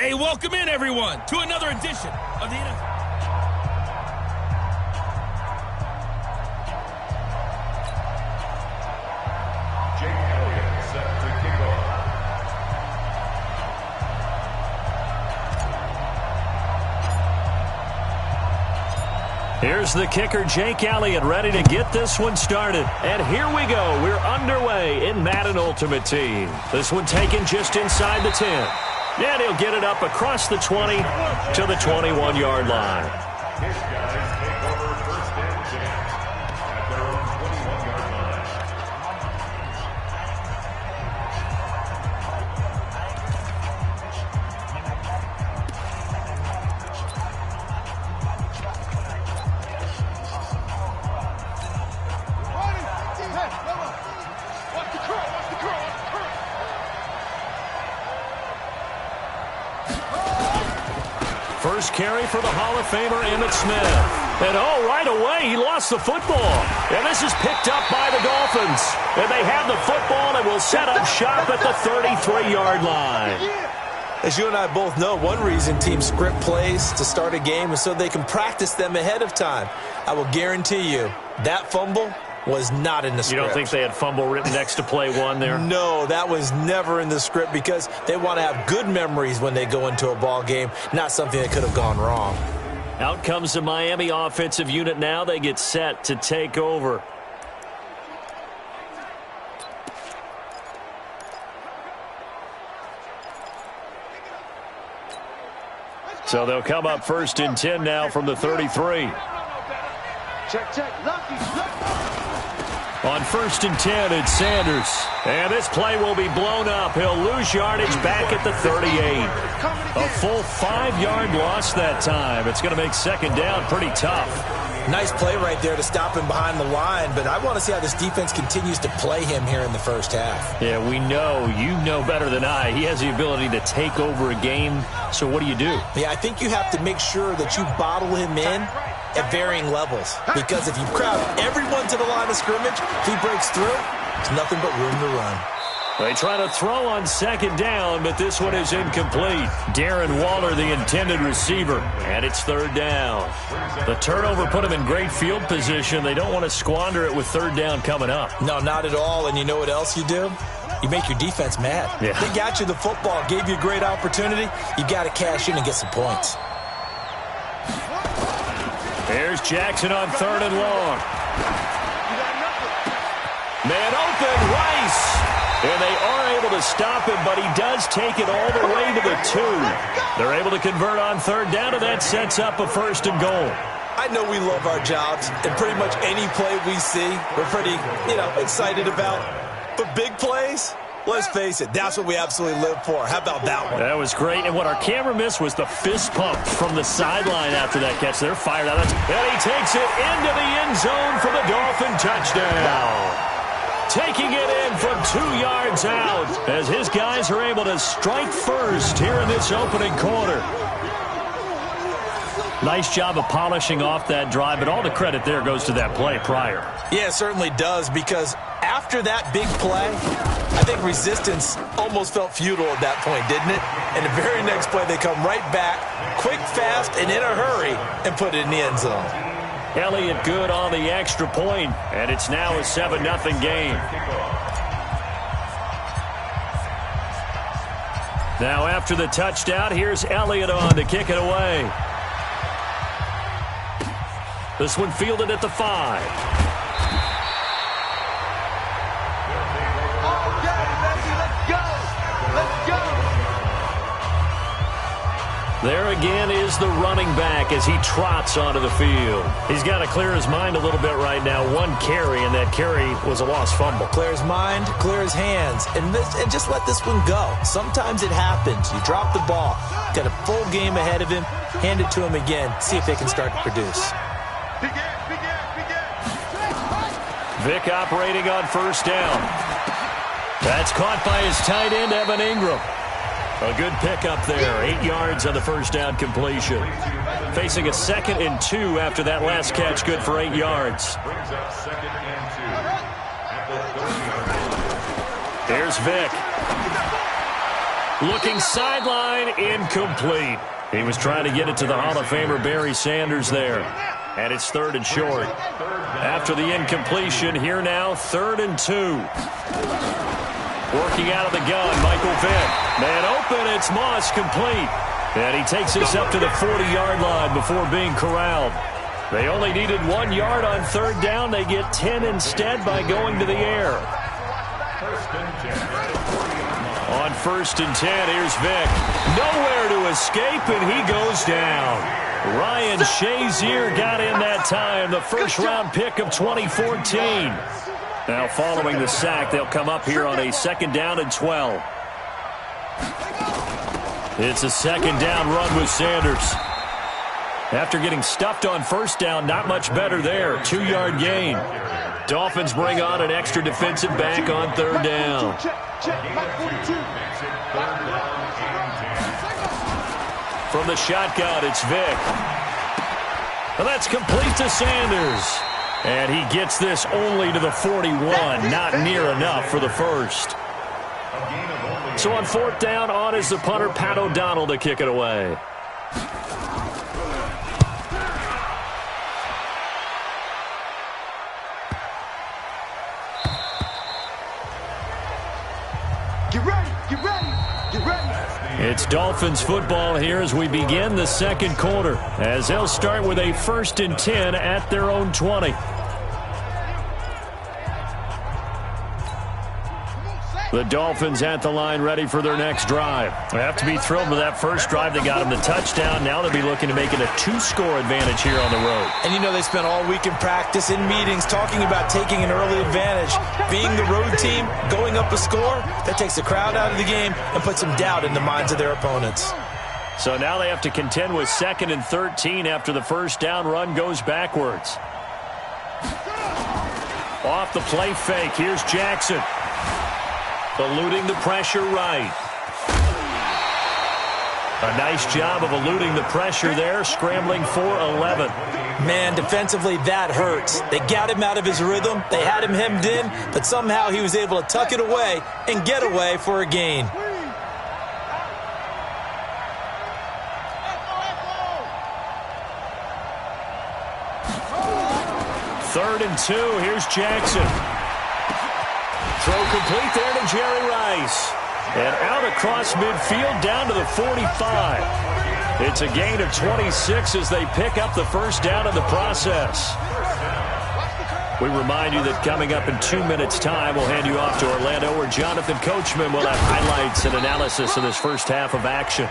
Hey, welcome in, everyone, to another edition of the NFL. Here's the kicker, Jake Elliott, ready to get this one started. And here we go. We're underway in Madden Ultimate Team. This one taken just inside the 10. And he'll get it up across the 20 to the 21-yard line. His guys take over first and 10 at their own 21-yard line. First carry for the Hall of Famer Emmitt Smith. And right away, he lost the football. And this is picked up by the Dolphins. And they have the football and will set up shop at the 33-yard line. As you and I both know, one reason teams script plays to start a game is so they can practice them ahead of time. I will guarantee you that fumble was not in the script. You don't think they had fumble written next to play one there? No, that was never in the script because they want to have good memories when they go into a ball game, not something that could have gone wrong. Out comes the Miami offensive unit now. They get set to take over. So they'll come up first and 10 now from the 33. Check, lucky. On first and 10, it's Sanders. And this play will be blown up. He'll lose yardage back at the 38. A full 5-yard loss that time. It's going to make second down pretty tough. Nice play right there to stop him behind the line, but I want to see how this defense continues to play him here in the first half. Yeah, we know. You know better than I. He has the ability to take over a game. So what do you do? Yeah, I think you have to make sure that you bottle him in at varying levels. Because if you crowd everyone to the line of scrimmage, if he breaks through, there's nothing but room to run. They try to throw on second down, but this one is incomplete. Darren Waller, the intended receiver, and it's third down. The turnover put them in great field position. They don't want to squander it with third down coming up. No, not at all. And you know what else you do? You make your defense mad. Yeah. They got you the football, gave you a great opportunity. You got to cash in and get some points. There's Jackson on third and long. Man open, Rice. And they are able to stop him, but he does take it all the way to the 2. They're able to convert on third down, and that sets up a first and goal. I know we love our jobs, and pretty much any play we see, we're pretty, excited about. But big plays, let's face it, that's what we absolutely live for. How about that one? That was great, and what our camera missed was the fist pump from the sideline after that catch. They're fired out. And he takes it into the end zone for the Dolphin touchdown. Taking it in from 2 yards out as his guys are able to strike first here in this opening quarter. Nice job of polishing off that drive, but all the credit there goes to that play prior. Yeah, it certainly does, because after that big play, I think resistance almost felt futile at that point, didn't it? And the very next play, they come right back, quick, fast, and in a hurry, and put it in the end zone. Elliott good on the extra point, and it's now a 7-0 game. Now after the touchdown, here's Elliott on to kick it away. This one fielded at the 5. There again is the running back as he trots onto the field. He's got to clear his mind a little bit right now. One carry, and that carry was a lost fumble. Clear his mind, clear his hands, and just let this one go. Sometimes it happens. You drop the ball. Got a full game ahead of him. Hand it to him again. See if they can start to produce. Vic operating on first down. That's caught by his tight end, Evan Ingram. A good pickup there. 8 yards on the first down completion. Facing a 2nd and 2 after that last catch. Good for 8 yards. Brings up 2nd and 2 at the 30-yard line. Here's Vic. Looking sideline, incomplete. He was trying to get it to the Hall of Famer Barry Sanders there. And it's 3rd and short. After the incompletion, here now, 3rd and 2. Working out of the gun, Michael Vick. Man open, it's Moss, complete. And he takes this up to the 40-yard line before being corralled. They only needed 1 yard on 3rd down. They get 10 instead by going to the air. On 1st and 10, here's Vick. Nowhere to escape, and he goes down. Ryan Shazier got in that time, the first-round pick of 2014. Now, following the sack, they'll come up here on a 2nd down and 12. It's a 2nd down run with Sanders. After getting stuffed on 1st down, not much better there. 2-yard gain. Dolphins bring on an extra defensive back on 3rd down. From the shotgun, it's Vick. And that's complete to Sanders. And he gets this only to the 41. Not near enough for the first. So on 4th down, on is the punter, Pat O'Donnell, to kick it away. Get ready, get ready, get ready. It's Dolphins football here as we begin the 2nd quarter, as they'll start with a 1st and 10 at their own 20. The Dolphins at the line, ready for their next drive. They have to be thrilled with that first drive. They got them the touchdown. Now they'll be looking to make it a 2-score advantage here on the road. And you know they spent all week in practice, in meetings, talking about taking an early advantage. Being the road team, going up a score, that takes the crowd out of the game and puts some doubt in the minds of their opponents. So now they have to contend with 2nd and 13 after the first down run goes backwards. Off the play fake, here's Jackson. Eluding the pressure right. A nice job of eluding the pressure there, scrambling for 11. Man, defensively, that hurts. They got him out of his rhythm. They had him hemmed in, but somehow he was able to tuck it away and get away for a gain. Third and 2, here's Jackson. Throw complete there to Jerry Rice. And out across midfield down to the 45. It's a gain of 26 as they pick up the first down in the process. We remind you that coming up in 2 minutes' time, we'll hand you off to Orlando, where Jonathan Coachman will have highlights and analysis of this first half of action.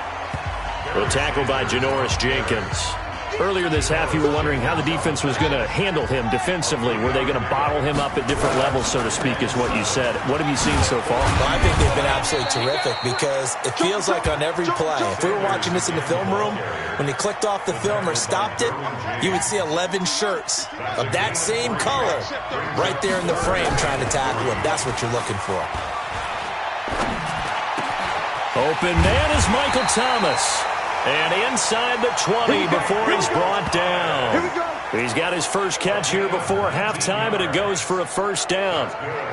Well, tackled by Janoris Jenkins. Earlier this half, you were wondering how the defense was going to handle him defensively. Were they going to bottle him up at different levels, so to speak, is what you said. What have you seen so far? Well, I think they've been absolutely terrific because it feels like on every play, if we were watching this in the film room, when he clicked off the film or stopped it, you would see 11 shirts of that same color right there in the frame trying to tackle him. That's what you're looking for. Open man is Michael Thomas. And inside the 20 before he's brought down. He's got his first catch here before halftime, and it goes for a first down.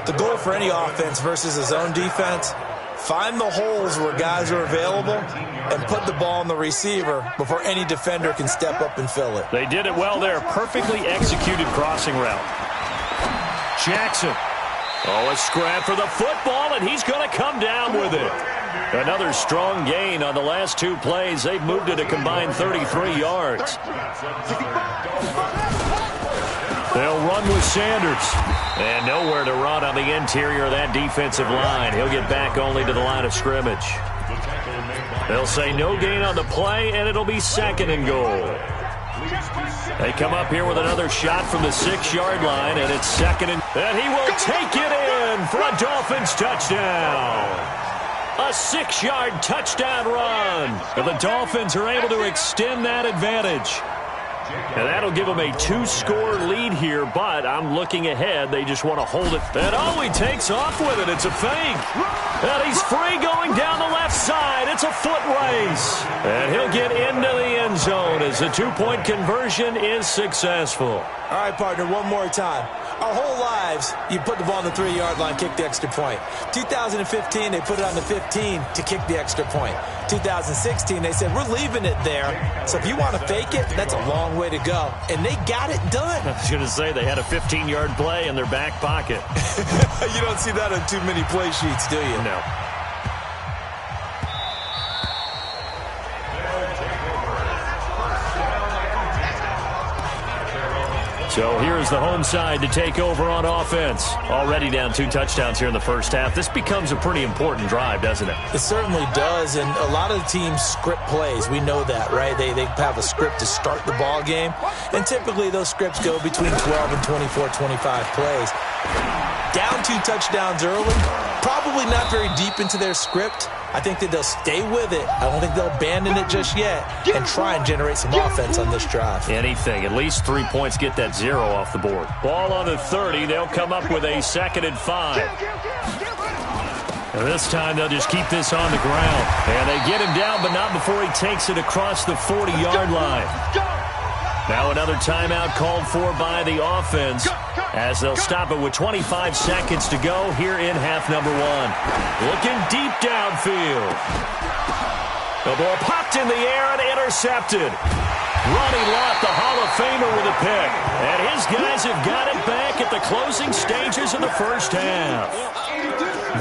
The goal for any offense versus his own defense, find the holes where guys are available and put the ball on the receiver before any defender can step up and fill it. They did it well there. Perfectly executed crossing route. Jackson. Oh, a scrap for the football, and he's going to come down with it. Another strong gain on the last 2 plays. They've moved it a combined 33 yards. They'll run with Sanders. And nowhere to run on the interior of that defensive line. He'll get back only to the line of scrimmage. They'll say no gain on the play, and it'll be 2nd and goal. They come up here with another shot from the 6-yard line, and it's 2nd and he will take it in for a Dolphins touchdown. A 6-yard touchdown run. And the Dolphins are able to extend that advantage. And that'll give them a 2-score lead here, but I'm looking ahead. They just want to hold it. And oh, he takes off with it. It's a fake. And he's free going down the left side. It's a foot race. And he'll get into the end zone as the 2-point conversion is successful. All right, partner, one more time. Our whole lives, you put the ball on the 3-yard line, kick the extra point. 2015, they put it on the 15 to kick the extra point. 2016, they said, we're leaving it there. So if you want to fake it, that's a long way to go. And they got it done. I was going to say, they had a 15-yard play in their back pocket. You don't see that on too many play sheets, do you? No. So here's the home side to take over on offense. Already down 2 touchdowns here in the first half. This becomes a pretty important drive, doesn't it? It certainly does, and a lot of the teams script plays. We know that, right? They have a script to start the ball game, and typically those scripts go between 12 and 24, 25 plays. Down 2 touchdowns early, probably not very deep into their script. I think that they'll stay with it. I don't think they'll abandon it just yet and try and generate some offense on this drive. Anything. At least 3 points, get that 0 off the board. Ball on the 30. They'll come up with a 2nd and 5. And this time they'll just keep this on the ground. And they get him down, but not before he takes it across the 40-yard line. Now another timeout called for by the offense as they'll stop it with 25 seconds to go here in half number 1. Looking deep downfield. The ball popped in the air and intercepted. Ronnie Lott, the Hall of Famer, with a pick. And his guys have got it back at the closing stages of the first half.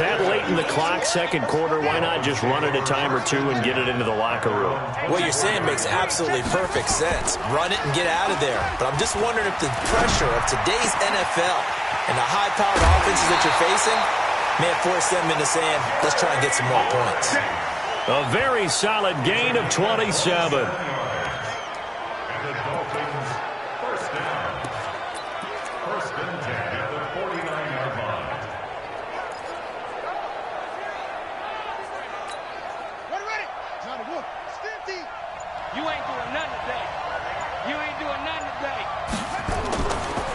That late in the clock, second quarter, why not just run it a time or 2 and get it into the locker room? What you're saying makes absolutely perfect sense. Run it and get out of there. But I'm just wondering if the pressure of today's NFL and the high-powered offenses that you're facing may have forced them into saying, let's try and get some more points. A very solid gain of 27.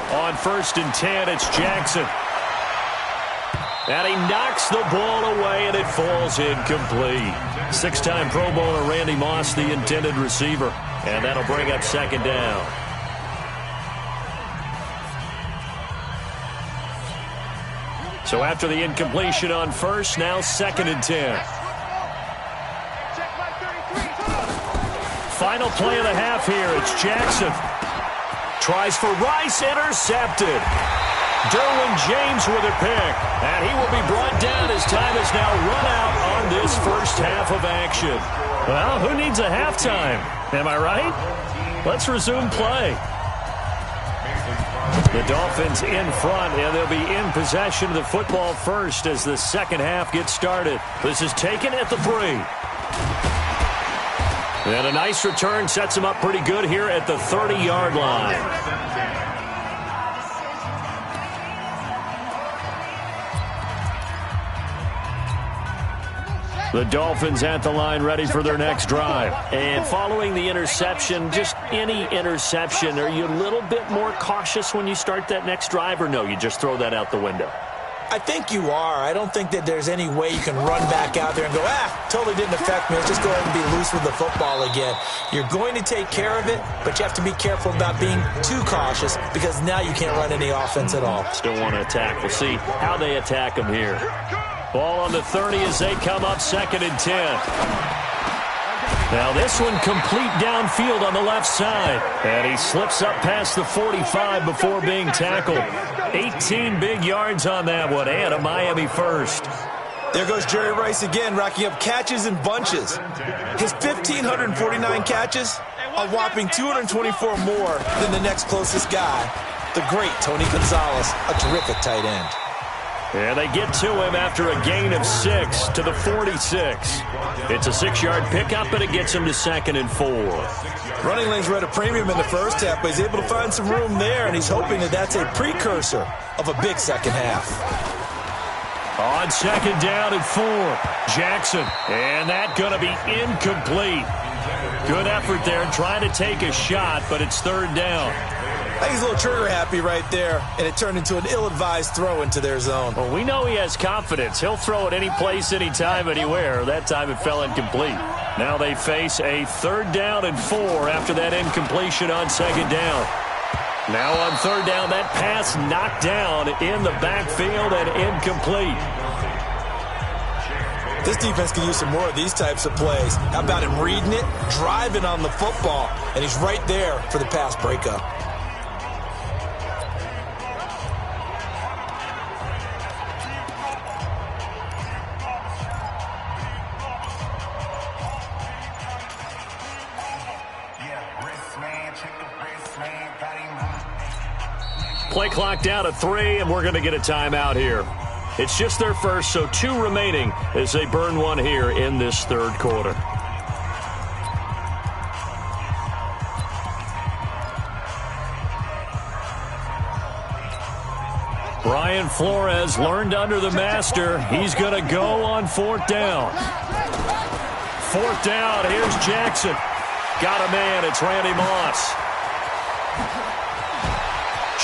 On 1st and 10, it's Jackson. And he knocks the ball away, and it falls incomplete. 6-time Pro Bowler Randy Moss, the intended receiver. And that'll bring up 2nd down. So after the incompletion on 1st, now 2nd and 10. Final play of the half here. It's Jackson. Tries for Rice, intercepted. Derwin James with a pick. And he will be brought down as time is now run out on this first half of action. Well, who needs a halftime? Am I right? Let's resume play. The Dolphins in front, and they'll be in possession of the football first as the second half gets started. This is taken at the 3. And a nice return sets him up pretty good here at the 30-yard line. The Dolphins at the line ready for their next drive. And following the interception, just any interception, are you a little bit more cautious when you start that next drive, or no, you just throw that out the window? I think you are. I don't think that there's any way you can run back out there and go, totally didn't affect me. Let's just go ahead and be loose with the football again. You're going to take care of it, but you have to be careful about being too cautious because now you can't run any offense at all. Still want to attack. We'll see how they attack him here. Ball on the 30 as they come up 2nd and 10. Now this one complete downfield on the left side. And he slips up past the 45 before being tackled. 18 big yards on that one, and a Miami first. There goes Jerry Rice again, racking up catches in bunches. His 1,549 catches, a whopping 224 more than the next closest guy, the great Tony Gonzalez, a terrific tight end. And they get to him after a gain of 6 to the 46. It's a 6-yard pickup, and it gets him to 2nd and 4. Running lanes were at a premium in the first half, but he's able to find some room there, and he's hoping that that's a precursor of a big second half. On 2nd down and 4, Jackson. And that going to be incomplete. Good effort there trying to take a shot, but it's 3rd down. I think he's a little trigger happy right there, and it turned into an ill-advised throw into their zone. Well, we know he has confidence. He'll throw it any place, anytime, anywhere. That time it fell incomplete. Now they face a 3rd down and 4 after that incompletion on 2nd down. Now on third down, that pass knocked down in the backfield and incomplete. This defense can use some more of these types of plays. How about him reading it, driving on the football, and he's right there for the pass breakup. Play clock down to 3, and we're going to get a timeout here. It's just their first, so 2 remaining as they burn one here in this third quarter. Brian Flores learned under the master. He's going to go on fourth down. Fourth down, here's Jackson. Got a man, it's Randy Moss.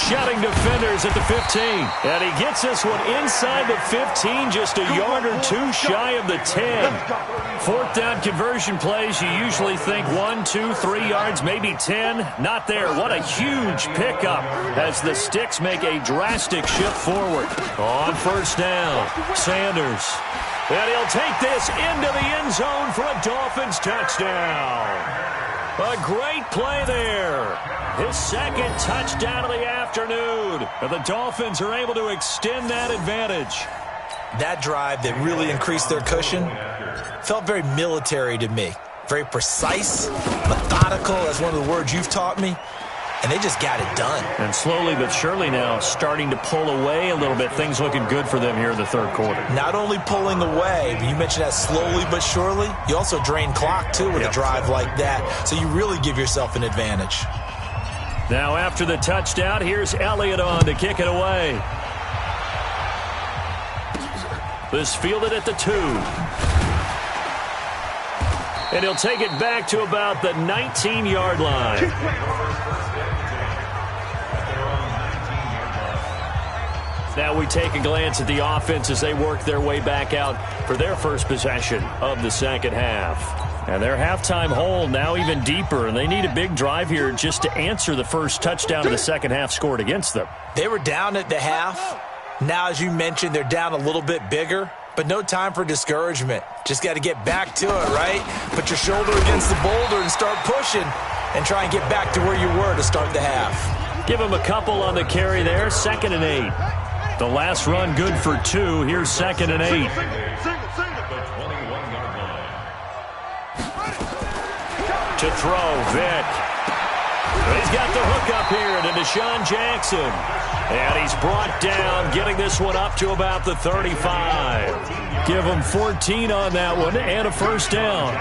Shutting defenders at the 15. And he gets this one inside the 15, just a yard or 2 shy of the 10. Fourth down conversion plays, you usually think 1, 2, 3 yards, maybe 10. Not there. What a huge pickup as the Sticks make a drastic shift forward. On first down, Sanders. And he'll take this into the end zone for a Dolphins touchdown. A great play there. His second touchdown of the afternoon. And the Dolphins are able to extend that advantage. That drive that really increased their cushion felt very military to me. Very precise, methodical, that's one of the words you've taught me. And they just got it done. And slowly but surely now starting to pull away a little bit. Things looking good for them here in the third quarter. Not only pulling away, but you mentioned that slowly but surely. You also drain clock, too, with a drive like that. So you really give yourself an advantage. Now after the touchdown, here's Elliott on to kick it away. This fielded at the 2. And he'll take it back to about the 19-yard line. Now we take a glance at the offense as they work their way back out for their first possession of the second half. And their halftime hole now even deeper, and they need a big drive here just to answer the first touchdown of the second half scored against them. They were down at the half. Now, as you mentioned, they're down a little bit bigger, but no time for discouragement. Just got to get back to it, right? Put your shoulder against the boulder and start pushing and try and get back to where you were to start the half. Give them a couple on the carry there, 2nd and 8. The last run good for 2. Here's 2nd and 8. To throw, Vic. He's got the hook up here to Deshaun Jackson. And he's brought down, getting this one up to about the 35. Give him 14 on that one and a first down.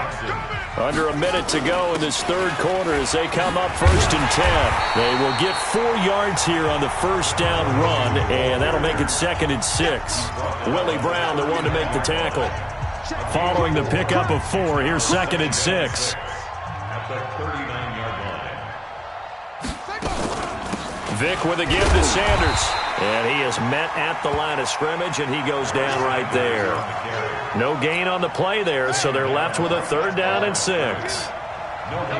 Under a minute to go in this third quarter as they come up 1st and 10. They will get 4 yards here on the first down run, and that'll make it 2nd and 6. Willie Brown, the one to make the tackle. Following the pickup of 4, here's 2nd and 6. At the 39-yard line. Vic with a give to Sanders. And he is met at the line of scrimmage, and he goes down right there. No gain on the play there, so they're left with a 3rd down and 6.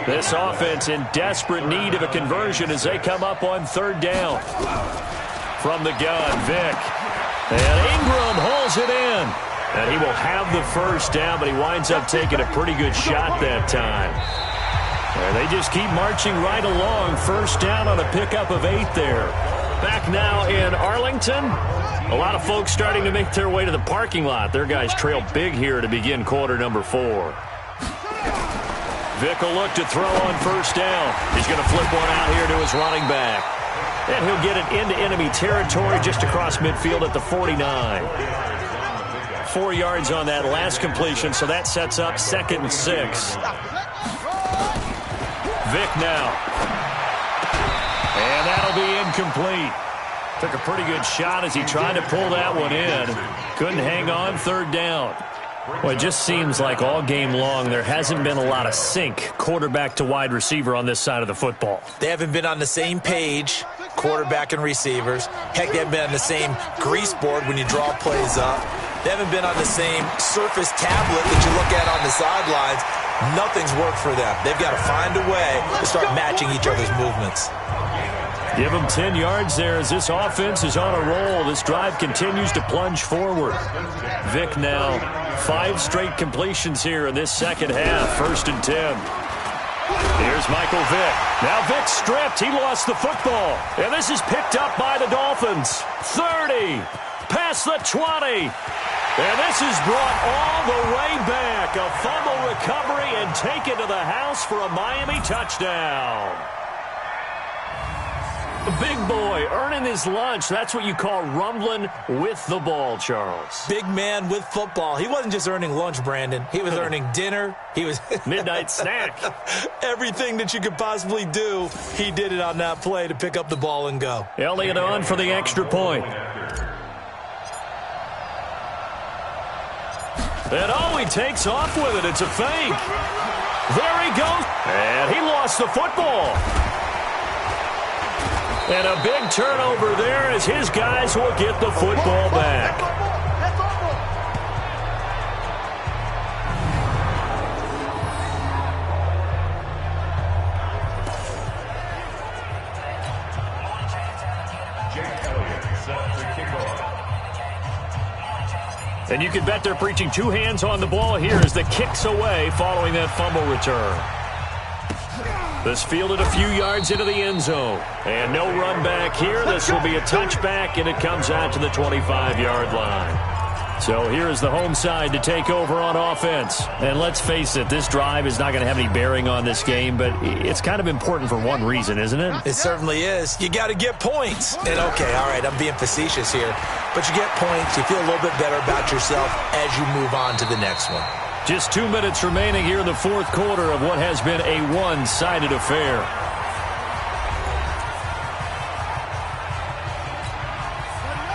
This offense in desperate need of a conversion as they come up on 3rd down. From the gun, Vic. And Ingram holds it in. And he will have the first down, but he winds up taking a pretty good shot that time. And they just keep marching right along. First down on a pickup of 8 there. Back now in Arlington. A lot of folks starting to make their way to the parking lot. Their guys trail big here to begin quarter number 4. Vic will look to throw on first down. He's going to flip one out here to his running back. And he'll get it into enemy territory just across midfield at the 49. 4 yards on that last completion, so that sets up 2nd and 6. Vic now. And that'll be incomplete. Took a pretty good shot as he tried to pull that one in. Couldn't hang on, 3rd down. Well, it just seems like all game long there hasn't been a lot of sync quarterback to wide receiver on this side of the football. They haven't been on the same page, quarterback and receivers. Heck, they haven't been on the same grease board when you draw plays up. They haven't been on the same surface tablet that you look at on the sidelines. Nothing's worked for them. They've got to find a way to start matching each other's movements. Give him 10 yards there as this offense is on a roll. This drive continues to plunge forward. Vic now 5 straight completions here in this second half. 1st and 10. Here's Michael Vick. Now Vick stripped. He lost the football. And this is picked up by the Dolphins. 30. Past the 20. And this is brought all the way back. A fumble recovery and taken to the house for a Miami touchdown. Big boy earning his lunch. That's what you call rumbling with the ball, Charles. Big man with football. He wasn't just earning lunch, Brandon. He was earning dinner. He was midnight snack. Everything that you could possibly do, he did it on that play to pick up the ball and go. Elliott on for the extra point. And he takes off with it. It's a fake. There he goes. And he lost the football. And a big turnover there as his guys will get the football back. And you can bet they're preaching 2 hands on the ball here as the kick's away following that fumble return. This fielded a few yards into the end zone. And no run back here. This will be a touchback, and it comes out to the 25-yard line. So here is the home side to take over on offense. And let's face it, this drive is not going to have any bearing on this game, but it's kind of important for one reason, isn't it? It certainly is. You got to get points. And, okay, all right, I'm being facetious here. But you get points, you feel a little bit better about yourself as you move on to the next one. Just 2 minutes remaining here in the 4th quarter of what has been a one-sided affair.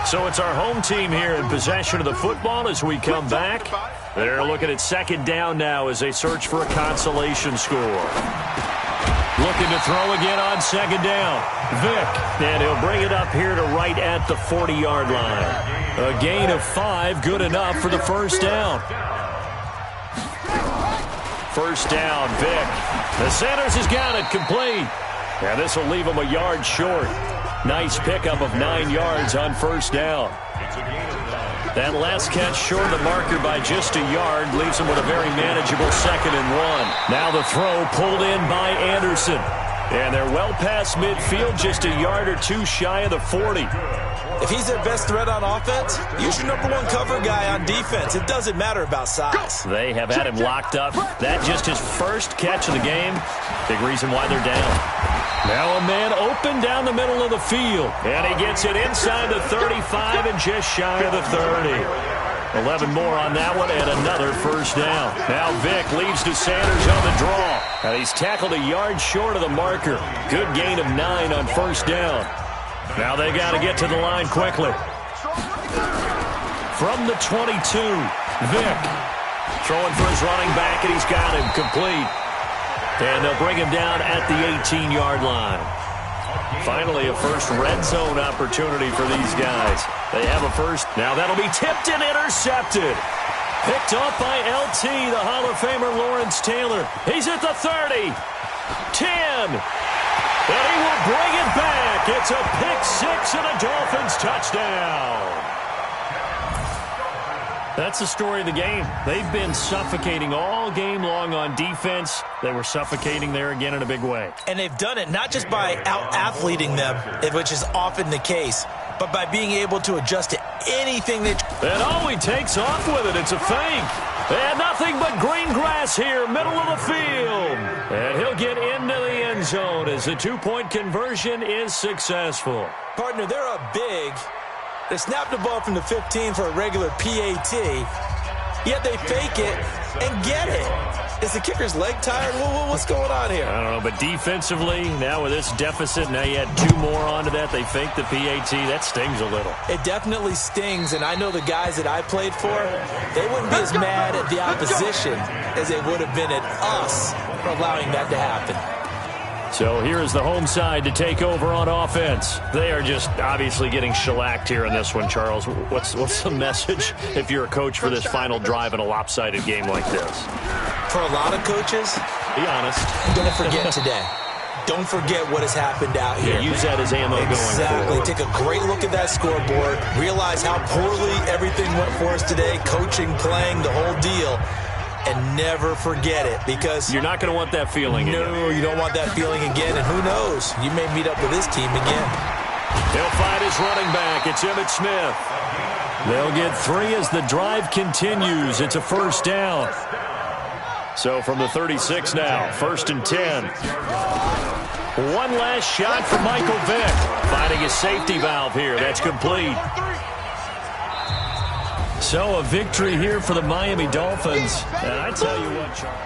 So it's our home team here in possession of the football as we come back. They're looking at 2nd down now as they search for a consolation score. Looking to throw again on 2nd down. Vick, and he'll bring it up here to right at the 40-yard line. A gain of 5, good enough for the 1st down. 1st down, Vick. The Sanders has got it complete. And this will leave him a yard short. Nice pickup of 9 yards on 1st down. That last catch short of the marker by just a yard leaves him with a very manageable 2nd and 1. Now the throw pulled in by Anderson. And they're well past midfield, just a yard or 2 shy of the 40. If he's their best threat on offense, use your #1 cover guy on defense. It doesn't matter about size. They have had him locked up. That just his first catch of the game. Big reason why they're down. Now a man open down the middle of the field. And he gets it inside the 35 and just shy of the 30. 11 more on that one and another 1st down. Now Vick leads to Sanders on the draw. And he's tackled a yard short of the marker. Good gain of 9 on 1st down. Now they got to get to the line quickly. From the 22, Vick throwing for his running back, and he's got him complete. And they'll bring him down at the 18-yard line. Finally, a first red zone opportunity for these guys. They have a first. Now that'll be tipped and intercepted. Picked off by LT, the Hall of Famer Lawrence Taylor. He's at the 30, 10. And he will bring it back. It's a pick 6 and a Dolphins touchdown. That's the story of the game. They've been suffocating all game long on defense. They were suffocating there again in a big way. And they've done it not just by out-athleting them, which is often the case, but by being able to adjust to anything that... And he takes off with it. It's a fake. And nothing but green grass here, middle of the field. And he'll get into the end zone as the 2-point conversion is successful. Partner, they're up big. They snap the ball from the 15 for a regular PAT, yet they fake it and get it. Is the kicker's leg tired? What's going on here? I don't know, but defensively, now with this deficit, now you add 2 more onto that. They fake the PAT. That stings a little. It definitely stings, and I know the guys that I played for, they wouldn't be as mad at the opposition as they would have been at us for allowing that to happen. So here is the home side to take over on offense. They are just obviously getting shellacked here in this one, Charles. What's the message if you're a coach for this final drive in a lopsided game like this? For a lot of coaches, be honest. don't forget today. don't forget what has happened out here. Yeah, use that as ammo going forward. Exactly. Take a great look at that scoreboard. Realize how poorly everything went for us today. Coaching, playing, the whole deal. And never forget it, because you're not going to want that feeling again. No, you don't want that feeling again. And who knows? You may meet up with this team again. He'll find his running back. It's Emmitt Smith. They'll get 3 as the drive continues. It's a first down. So from the 36 now, 1st and 10. One last shot for Michael Vick. Finding his safety valve here. That's complete. So a victory here for the Miami Dolphins. And I tell you what, Charles.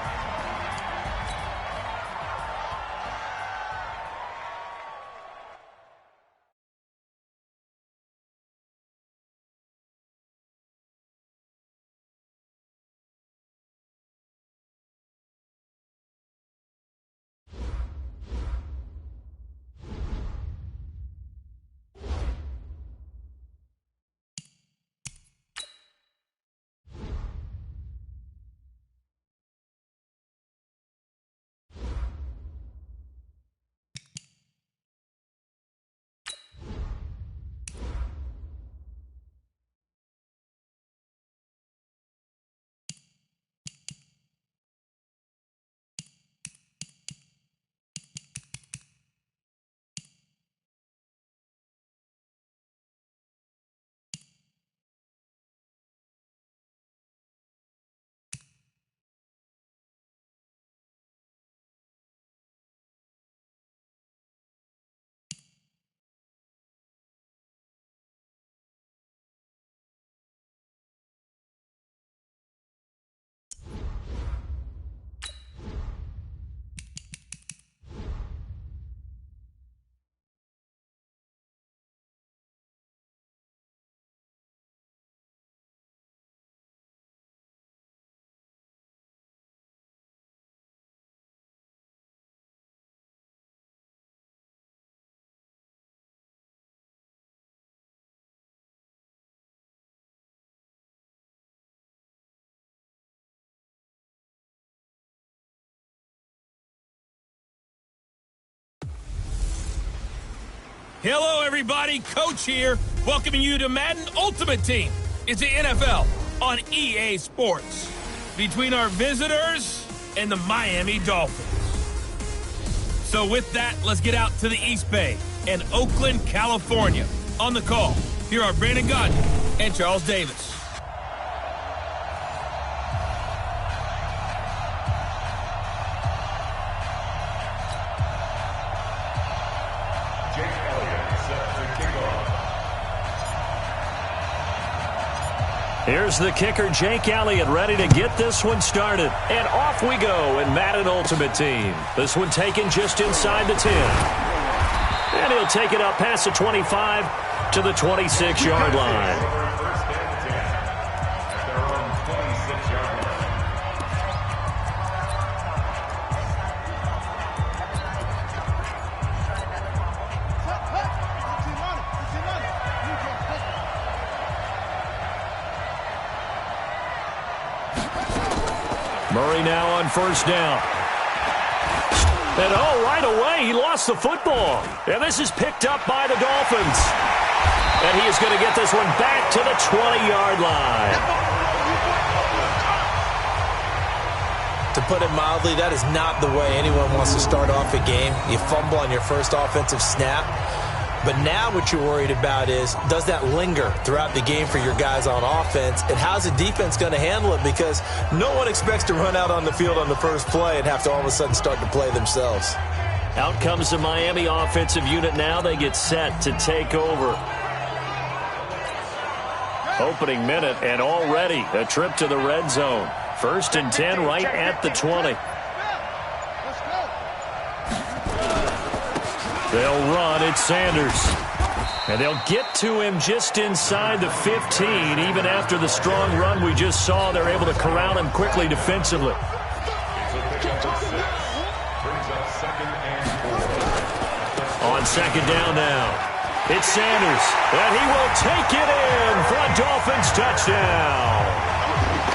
Hello, everybody. Coach here, welcoming you to Madden Ultimate Team. It's the NFL on EA Sports. Between our visitors and the Miami Dolphins. So with that, let's get out to the East Bay and Oakland, California. On the call, here are Brandon Gaudin and Charles Davis. Here's the kicker, Jake Elliott, ready to get this one started. And off we go in Madden Ultimate Team. This one taken just inside the 10. And he'll take it up past the 25 to the 26-yard line. Murray now on first down. And right away, he lost the football. And this is picked up by the Dolphins. And he is going to get this one back to the 20-yard line. To put it mildly, that is not the way anyone wants to start off a game. You fumble on your first offensive snap. But now what you're worried about is, does that linger throughout the game for your guys on offense? And how's the defense going to handle it? Because no one expects to run out on the field on the first play and have to all of a sudden start to play themselves. Out comes the Miami offensive unit now. They get set to take over. Opening minute, and already a trip to the red zone. 1st and 10 right at the 20. They'll run. It's Sanders. And they'll get to him just inside the 15. Even after the strong run we just saw, they're able to corral him quickly defensively. On second down now. It's Sanders. And he will take it in for a Dolphins touchdown.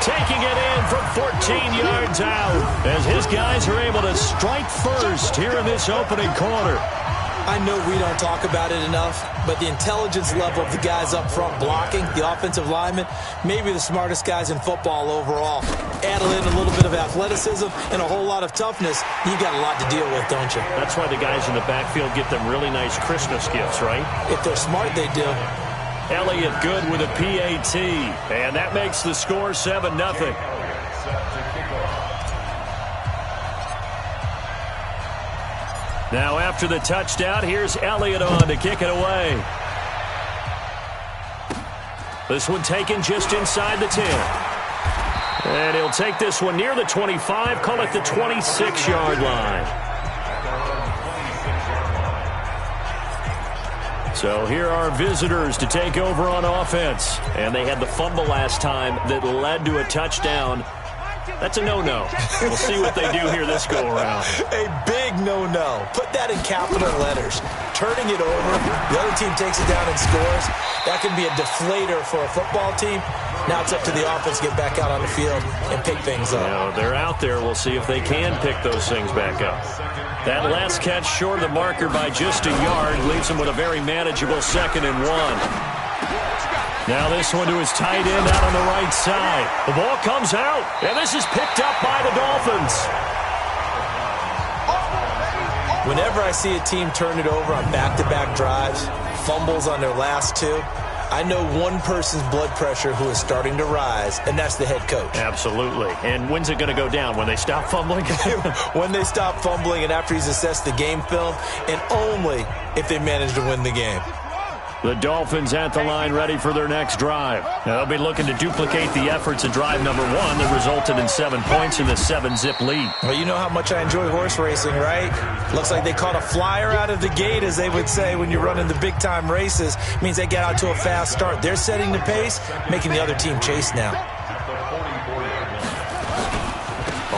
taking it in from 14 yards out as his guys are able to strike first here in this opening quarter. I know we don't talk about it enough, but the intelligence level of the guys up front blocking, the offensive linemen, maybe the smartest guys in football overall. Add in a little bit of athleticism and a whole lot of toughness, you've got a lot to deal with, don't you? That's why the guys in the backfield get them really nice Christmas gifts, right? If they're smart, they do. Elliott good with a PAT, and that makes the score 7-0. Now after the touchdown, here's Elliott on to kick it away. This one taken just inside the 10. And he'll take this one near the 25, call it the 26-yard line. So here are visitors to take over on offense. And they had the fumble last time that led to a touchdown. That's a no-no. We'll see what they do here this go-around. A big no-no. Put that in capital letters. Turning it over, the other team takes it down and scores. That can be a deflator for a football team. Now it's up to the offense to get back out on the field and pick things up. Now, they're out there. We'll see if they can pick those things back up. That last catch short of the marker by just a yard leaves them with a very manageable 2nd and 1. Now this one to his tight end out on the right side. The ball comes out, and this is picked up by the Dolphins. Whenever I see a team turn it over on back-to-back drives, fumbles on their last two, I know one person's blood pressure who is starting to rise, and that's the head coach. Absolutely. And when's it going to go down? When they stop fumbling? When they stop fumbling and after he's assessed the game film, and only if they manage to win the game. The Dolphins at the line ready for their next drive. Now, they'll be looking to duplicate the efforts of drive number 1 that resulted in 7 points in the 7-zip lead. Well, you know how much I enjoy horse racing, right? Looks like they caught a flyer out of the gate, as they would say when you're running the big-time races. It means they get out to a fast start. They're setting the pace, making the other team chase now.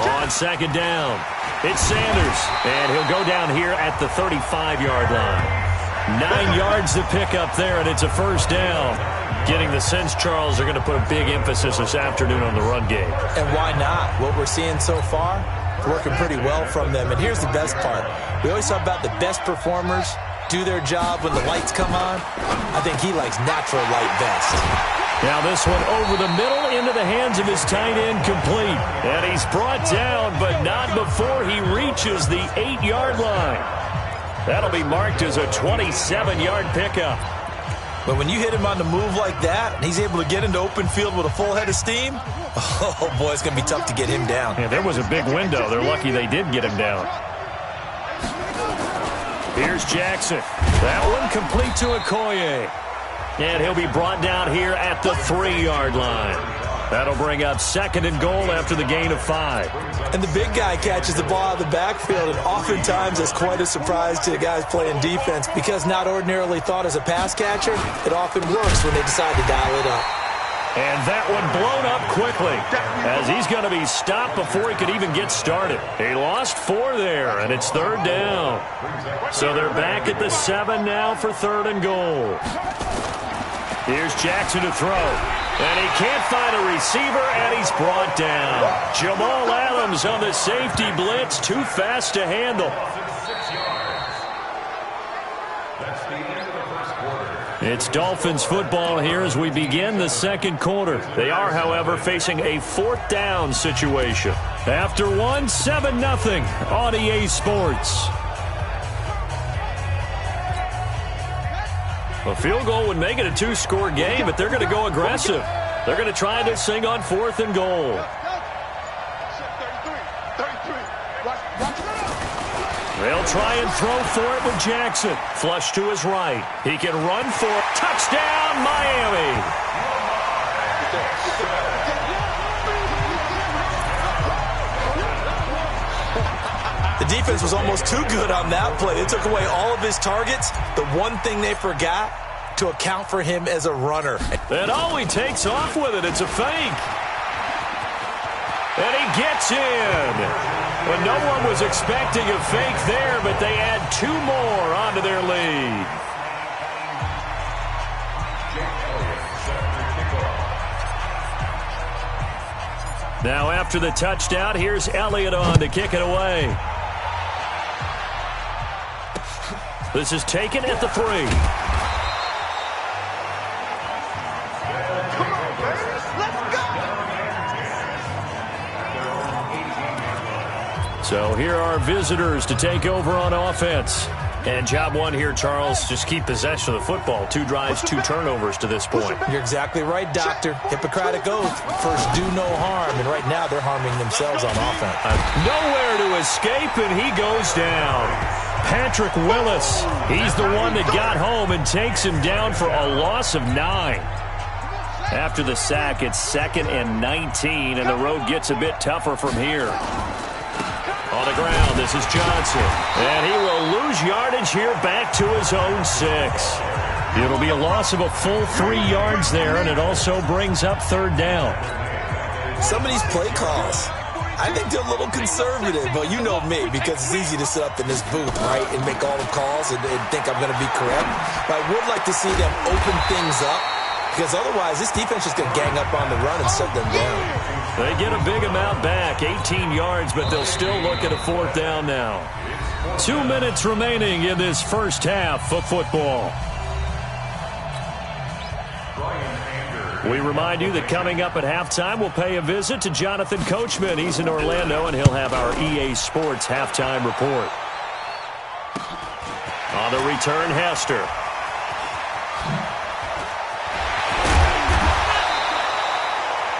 On 2nd down, it's Sanders, and he'll go down here at the 35-yard line. 9 yards to pick up there, and it's a 1st down. Getting the sense, Charles, they're going to put a big emphasis this afternoon on the run game. And why not? What we're seeing so far, working pretty well from them. And here's the best part. We always talk about the best performers do their job when the lights come on. I think he likes natural light best. Now this one over the middle into the hands of his tight end, complete. And he's brought down, but not before he reaches the 8-yard line. That'll be marked as a 27-yard pickup. But when you hit him on the move like that, and he's able to get into open field with a full head of steam, oh, boy, it's going to be tough to get him down. Yeah, there was a big window. They're lucky they did get him down. Here's Jackson. That one complete to Okoye. And he'll be brought down here at the 3-yard line. That'll bring up 2nd and goal after the gain of 5. And the big guy catches the ball out of the backfield, and oftentimes it's quite a surprise to the guys playing defense because not ordinarily thought as a pass catcher, it often works when they decide to dial it up. And that one blown up quickly as he's going to be stopped before he could even get started. He lost 4 there, and it's 3rd down. So they're back at the 7 now for 3rd and goal. Here's Jackson to throw. And he can't find a receiver, and he's brought down. Jamal Adams on the safety blitz, too fast to handle. It's Dolphins football here as we begin the 2nd quarter. They are, however, facing a 4th down situation. After 1, 7-0 on EA Sports. A field goal would make it a 2-score game, but they're going to go aggressive. They're going to try this thing on 4th and goal. They'll try and throw for it with Jackson. Flush to his right. He can run for it. Touchdown, Miami. The defense was almost too good on that play. They took away all of his targets. The one thing they forgot, to account for him as a runner. And oh, he takes off with it. It's a fake. And he gets in. Well, no one was expecting a fake there, but they add 2 more onto their lead. Now after the touchdown, here's Elliott on to kick it away. This is taken at the 3. Come on, baby. Let's go. So here are visitors to take over on offense. And job one here, Charles, just keep possession of the football. 2 drives, 2 turnovers to this point. You're exactly right, Doctor. Hippocratic oath. First, do no harm. And right now, they're harming themselves on offense. Nowhere to escape, and he goes down. Patrick Willis, he's the one that got home and takes him down for a loss of 9. After the sack, it's 2nd and 19, and the road gets a bit tougher from here. On the ground, this is Johnson. And he will lose yardage here back to his own 6. It'll be a loss of a full 3 yards there, and it also brings up 3rd down. Some of these play calls, I think they're a little conservative, but you know me, because it's easy to sit up in this booth, right, and make all the calls and think I'm going to be correct. But I would like to see them open things up, because otherwise this defense is going to gang up on the run and shut them down. They get a big amount back, 18 yards, but they'll still look at a 4th down now. 2 minutes remaining in this first half of football. We remind you that coming up at halftime, we'll pay a visit to Jonathan Coachman. He's in Orlando, and he'll have our EA Sports halftime report. On the return, Hester.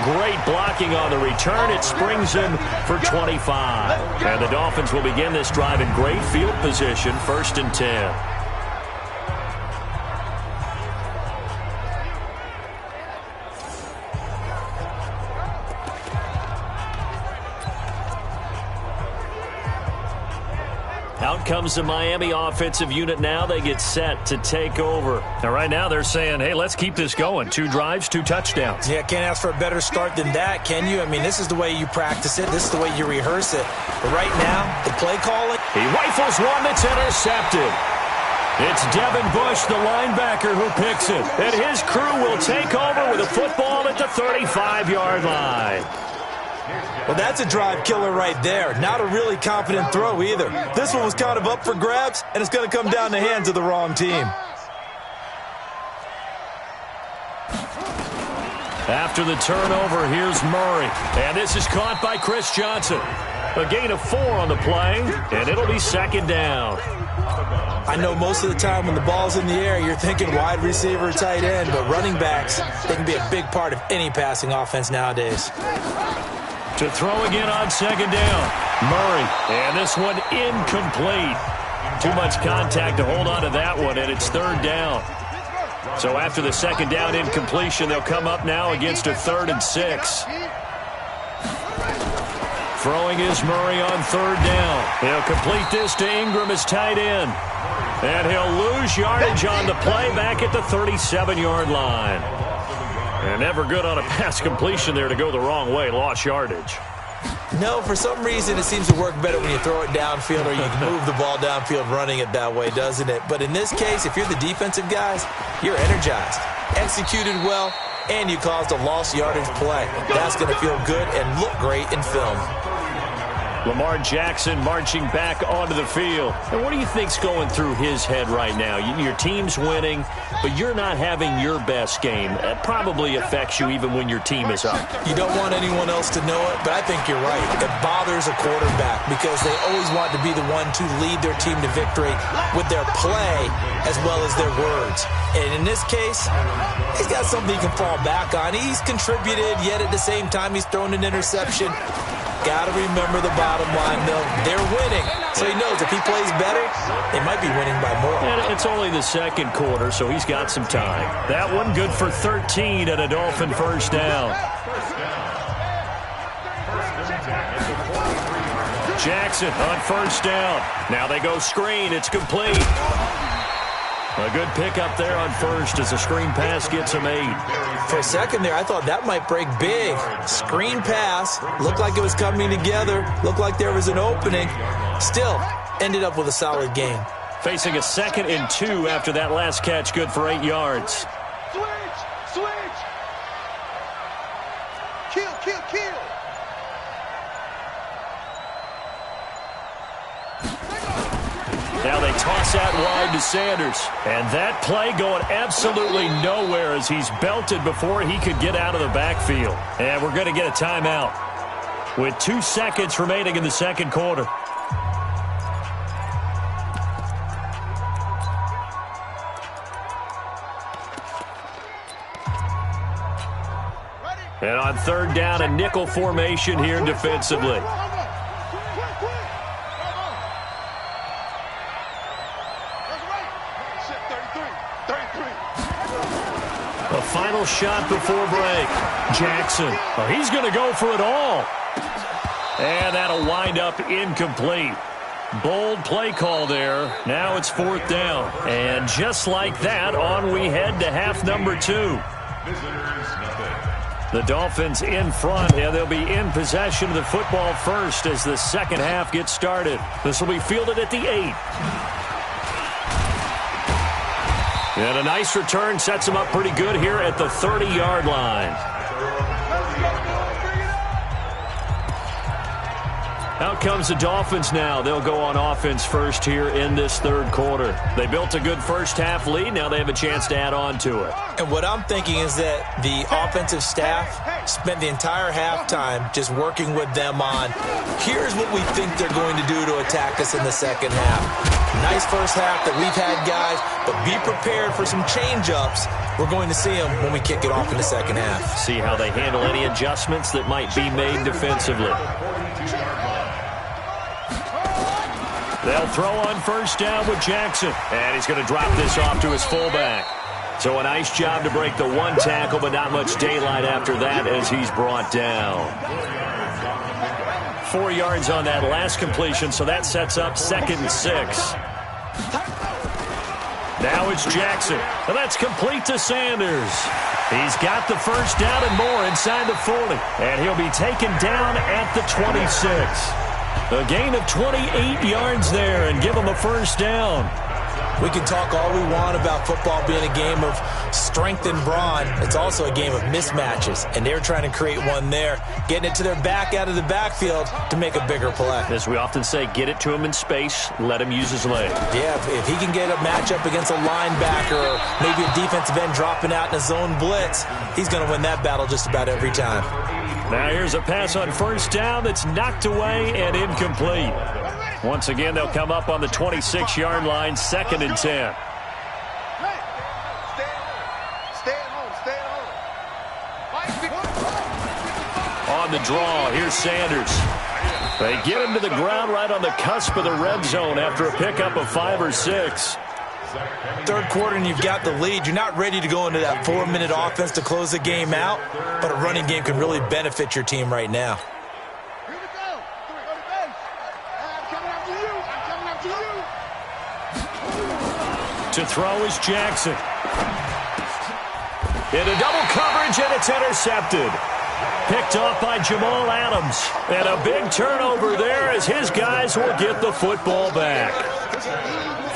Great blocking on the return. It springs him for 25. And the Dolphins will begin this drive in great field position, 1st and 10. Out comes the Miami offensive unit now. They get set to take over. Now, right now, they're saying, hey, let's keep this going. 2 drives, 2 touchdowns. Yeah, can't ask for a better start than that, can you? I mean, this is the way you practice it. This is the way you rehearse it. But right now, the play calling. He rifles one that's intercepted. It's Devin Bush, the linebacker, who picks it. And his crew will take over with a football at the 35-yard line. Well, that's a drive killer right there. Not a really confident throw either. This one was kind of up for grabs, and it's going to come down the hands of the wrong team. After the turnover, here's Murray. And this is caught by Chris Johnson. A gain of 4 on the play, and it'll be 2nd down. I know most of the time when the ball's in the air, you're thinking wide receiver, tight end, but running backs, they can be a big part of any passing offense nowadays. To throw again on 2nd down. Murray. And this one incomplete. Too much contact to hold on to that one, and it's 3rd down. So after the 2nd down incompletion, they'll come up now against a 3rd and 6. Throwing is Murray on 3rd down. He'll complete this to Ingram as tight end. And he'll lose yardage on the play back at the 37-yard line. And never good on a pass completion there to go the wrong way. Lost yardage. No, for some reason it seems to work better when you throw it downfield or you can move the ball downfield running it that way, doesn't it? But in this case, if you're the defensive guys, you're energized, executed well, and you caused a lost yardage play. That's going to feel good and look great in film. Lamar Jackson marching back onto the field. And what do you think's going through his head right now? Your team's winning, but you're not having your best game. That probably affects you even when your team is up. You don't want anyone else to know it, but I think you're right. It bothers a quarterback because they always want to be the one to lead their team to victory with their play as well as their words. And in this case, he's got something he can fall back on. He's contributed, yet at the same time he's thrown an interception. Got to remember the bottom line, though. They're winning. So he knows if he plays better, they might be winning by more. And it's only the 2nd quarter, so he's got some time. That one good for 13 at a Dolphin 1st down. Jackson on 1st down. Now they go screen. It's complete. A good pickup there on 1st as the screen pass gets him 8. For a second there, I thought that might break big. Screen pass. Looked like it was coming together. Looked like there was an opening. Still, ended up with a solid game. Facing a 2nd and 2 after that last catch, good for 8 yards. Switch! Switch! Kill, kill, kill! Toss that wide to Sanders. And that play going absolutely nowhere as he's belted before he could get out of the backfield. And we're going to get a timeout with 2 seconds remaining in the second quarter. And on third down, a nickel formation here defensively. A final shot before break. Jackson. Oh, he's going to go for it all. And that'll wind up incomplete. Bold play call there. Now it's fourth down. And just like that, on we head to half number 2. The Dolphins in front, and they'll be in possession of the football first as the second half gets started. This will be fielded at the 8. And a nice return sets them up pretty good here at the 30-yard line. Out comes the Dolphins now. They'll go on offense first here in this third quarter. They built a good first half lead. Now they have a chance to add on to it. And what I'm thinking is that the offensive staff spent the entire halftime just working with them on, here's what we think they're going to do to attack us in the second half. Nice first half that we've had, guys, but be prepared for some change-ups. We're going to see them when we kick it off in the second half. See how they handle any adjustments that might be made defensively. They'll throw on first down with Jackson. And he's going to drop this off to his fullback. So a nice job to break the one tackle, but not much daylight after that as he's brought down. 4 yards on that last completion, so that sets up 2nd and 6. Now it's Jackson. And that's complete to Sanders. He's got the first down and more inside the 40. And he'll be taken down at the 26. A gain of 28 yards there and give him a first down. We can talk all we want about football being a game of strength and brawn. It's also a game of mismatches, and they're trying to create one there, getting it to their back out of the backfield to make a bigger play. As we often say, get it to him in space, let him use his leg. Yeah, if he can get a matchup against a linebacker or maybe a defensive end dropping out in a zone blitz, he's going to win that battle just about every time. Now here's a pass on first down that's knocked away and incomplete. Once again, they'll come up on the 26-yard line, 2nd and 10. On the draw, here's Sanders. They get him to the ground right on the cusp of the red zone after a pickup of 5 or 6. Third quarter and you've got the lead. You're not ready to go into that 4-minute offense to close the game out, but a running game can really benefit your team right now. To throw is Jackson. Into double coverage, and it's intercepted. Picked off by Jamal Adams. And a big turnover there as his guys will get the football back.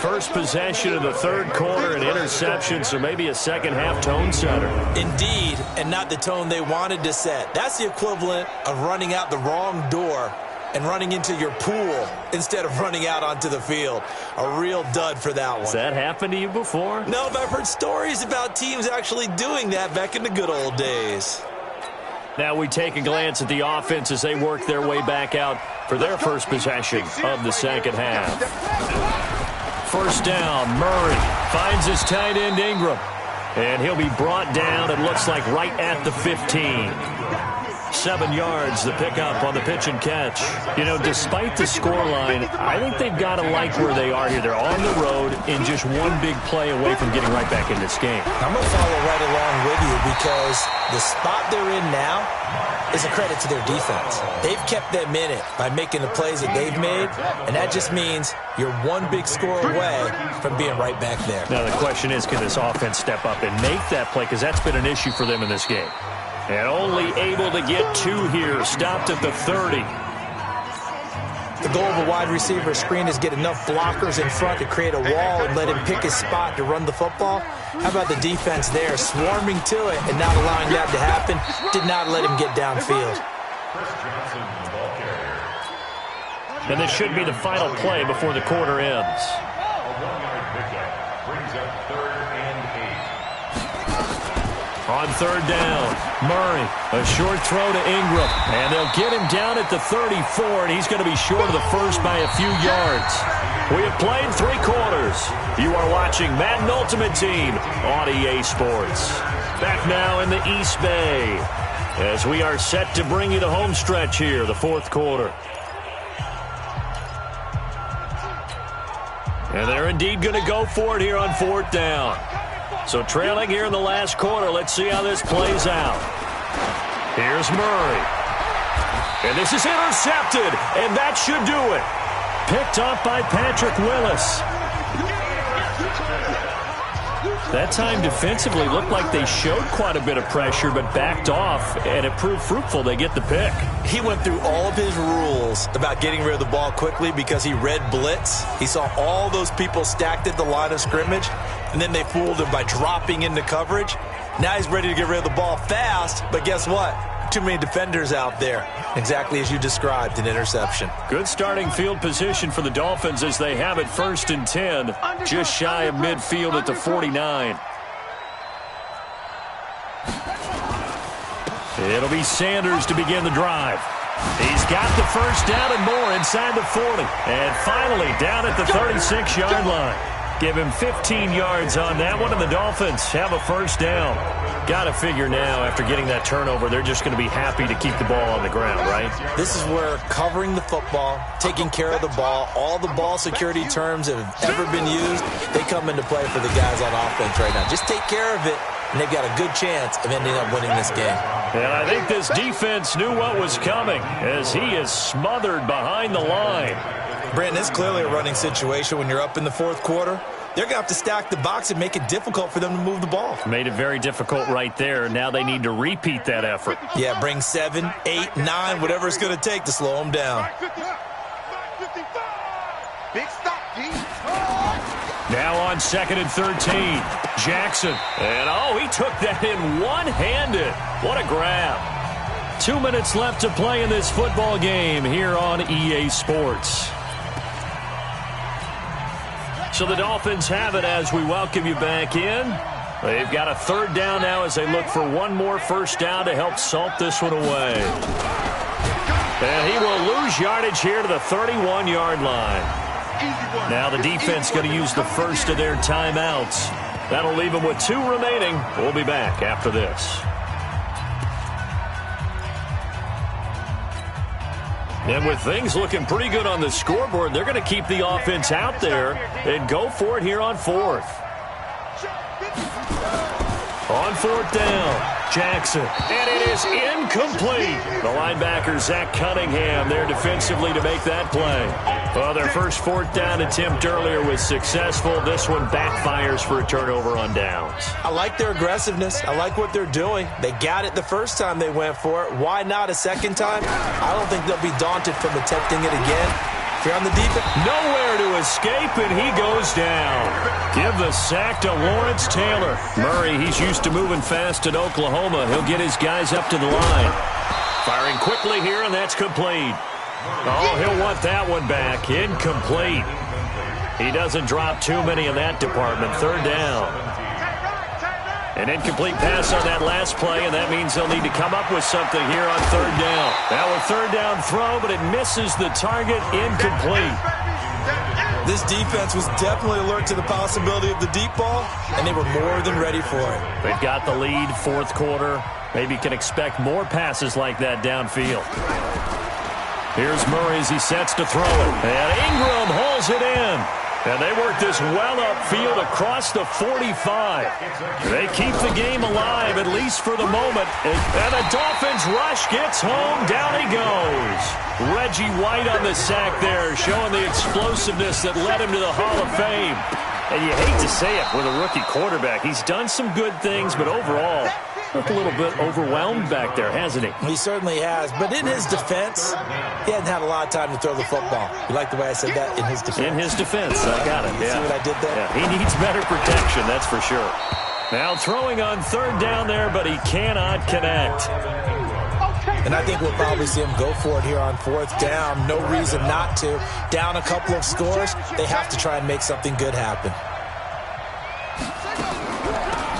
First possession of the third quarter, an interception, so maybe a second-half tone setter. Indeed, and not the tone they wanted to set. That's the equivalent of running out the wrong door and running into your pool instead of running out onto the field. A real dud for that one. Has that happened to you before? No, but I've heard stories about teams actually doing that back in the good old days. Now we take a glance at the offense as they work their way back out for their first possession of the second half. First down, Murray finds his tight end Ingram. And he'll be brought down, it looks like, right at the 15. 7 yards, the pickup on the pitch and catch. You know, despite the scoreline, I think they've got to like where they are here. They're on the road and just one big play away from getting right back in this game. I'm going to follow right along with you because the spot they're in now is a credit to their defense. They've kept them in it by making the plays that they've made, and that just means you're one big score away from being right back there. Now the question is, can this offense step up and make that play? Because that's been an issue for them in this game. And only able to get 2 here, stopped at the 30. The goal of a wide receiver screen is get enough blockers in front to create a wall and let him pick his spot to run the football. How about the defense there, swarming to it and not allowing that to happen? Did not let him get downfield. And this should be the final play before the quarter ends. at 3rd and 8. On 3rd down, Murray, a short throw to Ingram, and they'll get him down at the 34, and he's going to be short of the first by a few yards. We have played 3 quarters. You are watching Madden Ultimate Team on EA Sports. Back now in the East Bay as we are set to bring you the home stretch here, the 4th quarter. And they're indeed going to go for it here on 4th down. So trailing here in the last quarter, let's see how this plays out. Here's Murray. And this is intercepted, and that should do it. Picked off by Patrick Willis. That time defensively looked like they showed quite a bit of pressure but backed off, and it proved fruitful. They get the pick. He went through all of his rules about getting rid of the ball quickly because he read blitz. He saw all those people stacked at the line of scrimmage, and then they fooled him by dropping into coverage. Now he's ready to get rid of the ball fast, but guess what? Too many defenders out there. Exactly as you described, an interception. Good starting field position for the Dolphins as they have it 1st and 10, just shy of midfield at the 49. It'll be Sanders to begin the drive. He's got the first down and more inside the 40. And finally down at the 36-yard line. Give him 15 yards on that one, and the Dolphins have a first down. Got to figure now, after getting that turnover, they're just going to be happy to keep the ball on the ground, right? This is where covering the football, taking care of the ball, all the ball security terms that have ever been used, they come into play for the guys on offense right now. Just take care of it, and they've got a good chance of ending up winning this game. And I think this defense knew what was coming as he is smothered behind the line. Brandon, it's clearly a running situation when you're up in the 4th quarter. They're going to have to stack the box and make it difficult for them to move the ball. Made it very difficult right there. Now they need to repeat that effort. Yeah, bring 7, 8, 9, whatever it's going to take to slow them down. Big stop, D. Now on 2nd and 13, Jackson. And, he took that in one-handed. What a grab. 2 minutes left to play in this football game here on EA Sports. So the Dolphins have it as we welcome you back in. They've got a 3rd down now as they look for one more first down to help salt this one away. And he will lose yardage here to the 31-yard line. Now the defense going to use the first of their timeouts. That'll leave them with 2 remaining. We'll be back after this. And with things looking pretty good on the scoreboard, they're going to keep the offense out there and go for it here on 4th. On 4th down, Jackson. And it is incomplete. The linebacker, Zach Cunningham, there defensively to make that play. Well, their first 4th down attempt earlier was successful. This one backfires for a turnover on downs. I like their aggressiveness. I like what they're doing. They got it the first time they went for it. Why not a second time? I don't think they'll be daunted from attempting it again. If you're on the defense, nowhere to escape, and he goes down. Give the sack to Lawrence Taylor. Murray, he's used to moving fast at Oklahoma. He'll get his guys up to the line. Firing quickly here, and that's complete. He'll want that one back. Incomplete. He doesn't drop too many in that department. 3rd down. An incomplete pass on that last play, and that means they'll need to come up with something here on 3rd down. Now a 3rd down throw, but it misses the target. Incomplete. This defense was definitely alert to the possibility of the deep ball, and they were more than ready for it. They've got the lead, 4th quarter. Maybe can expect more passes like that downfield. Here's Murray as he sets to throw it. And Ingram hauls it in. And they work this well upfield across the 45. They keep the game alive, at least for the moment. And the Dolphins rush gets home. Down he goes. Reggie White on the sack there, showing the explosiveness that led him to the Hall of Fame. And you hate to say it with a rookie quarterback. He's done some good things, but overall, looked a little bit overwhelmed back there, hasn't he? He certainly has. But in his defense, he hadn't had a lot of time to throw the football. You like the way I said that? In his defense. In his defense. I got it. See what I did there? Yeah, he needs better protection, that's for sure. Now throwing on 3rd down there, but he cannot connect. And I think we'll probably see him go for it here on 4th down. No reason not to. Down a couple of scores, they have to try and make something good happen.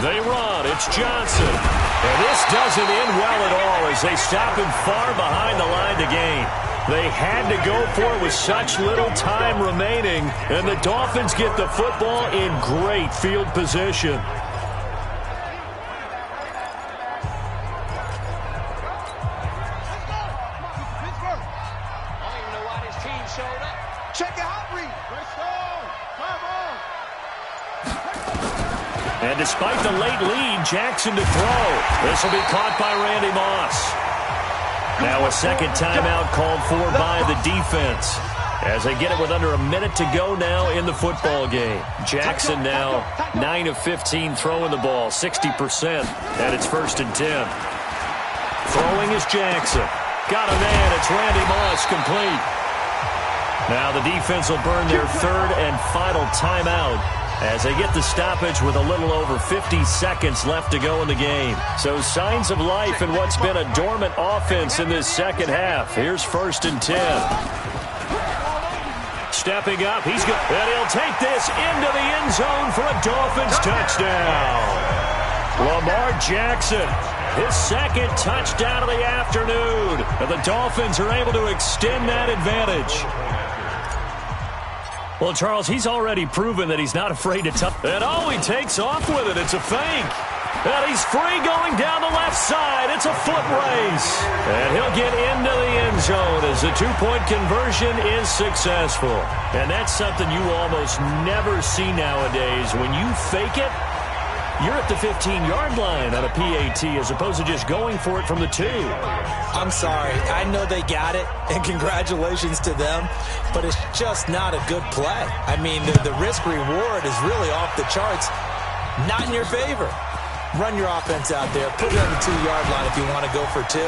They run. It's Johnson. And this doesn't end well at all as they stop him far behind the line to gain. They had to go for it with such little time remaining, and the Dolphins get the football in great field position. Check it out, Reed. And despite the late lead, Jackson to throw. This will be caught by Randy Moss. Now a second timeout called for by the defense as they get it with under a minute to go now in the football game. Jackson now 9 of 15 throwing the ball, 60%, and it's 1st and 10. Throwing is Jackson. Got a man. It's Randy Moss complete. Now the defense will burn their 3rd and final timeout as they get the stoppage with a little over 50 seconds left to go in the game. So signs of life in what's been a dormant offense in this second half. Here's 1st and 10. Stepping up, he's good. And he'll take this into the end zone for a Dolphins touchdown. Lamar Jackson, his 2nd touchdown of the afternoon. And the Dolphins are able to extend that advantage. Well, Charles, he's already proven that he's not afraid to touch. And he takes off with it. It's a fake. And he's free going down the left side. It's a foot race. And he'll get into the end zone as the 2-point conversion is successful. And that's something you almost never see nowadays. When you fake it, you're at the 15-yard line on a PAT as opposed to just going for it from the 2. I'm sorry. I know they got it, and congratulations to them, but it's just not a good play. I mean, the risk-reward is really off the charts. Not in your favor. Run your offense out there. Put it on the 2-yard line if you want to go for 2.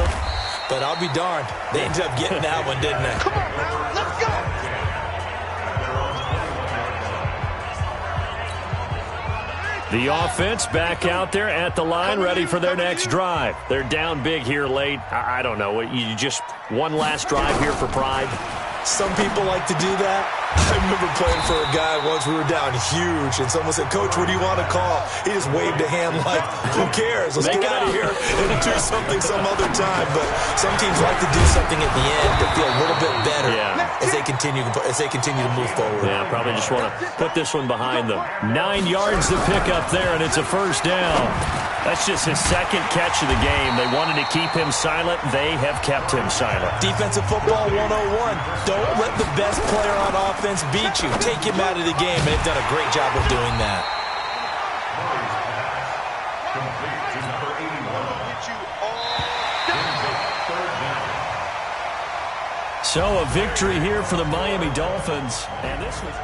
But I'll be darned. They ended up getting that one, didn't they? Come on, man. Let's go. The offense back out there at the line, ready for their next drive. They're down big here late. I don't know. You just one last drive here for pride? Some people like to do that. I remember playing for a guy once. We were down huge, and someone said, "Coach, what do you want to call?" He just waved a hand like, "Who cares? Let's get out of here and do something some other time." But some teams like to do something at the end to feel a little bit better as they continue to move forward. Yeah, probably just want to put this one behind them. 9 yards to pick up there, and it's a 1st down. That's just his 2nd catch of the game. They wanted to keep him silent. They have kept him silent. Defensive football 101. Don't let the best player on offense beat you. Take him out of the game, and they've done a great job of doing that. So a victory here for the Miami Dolphins. And this was...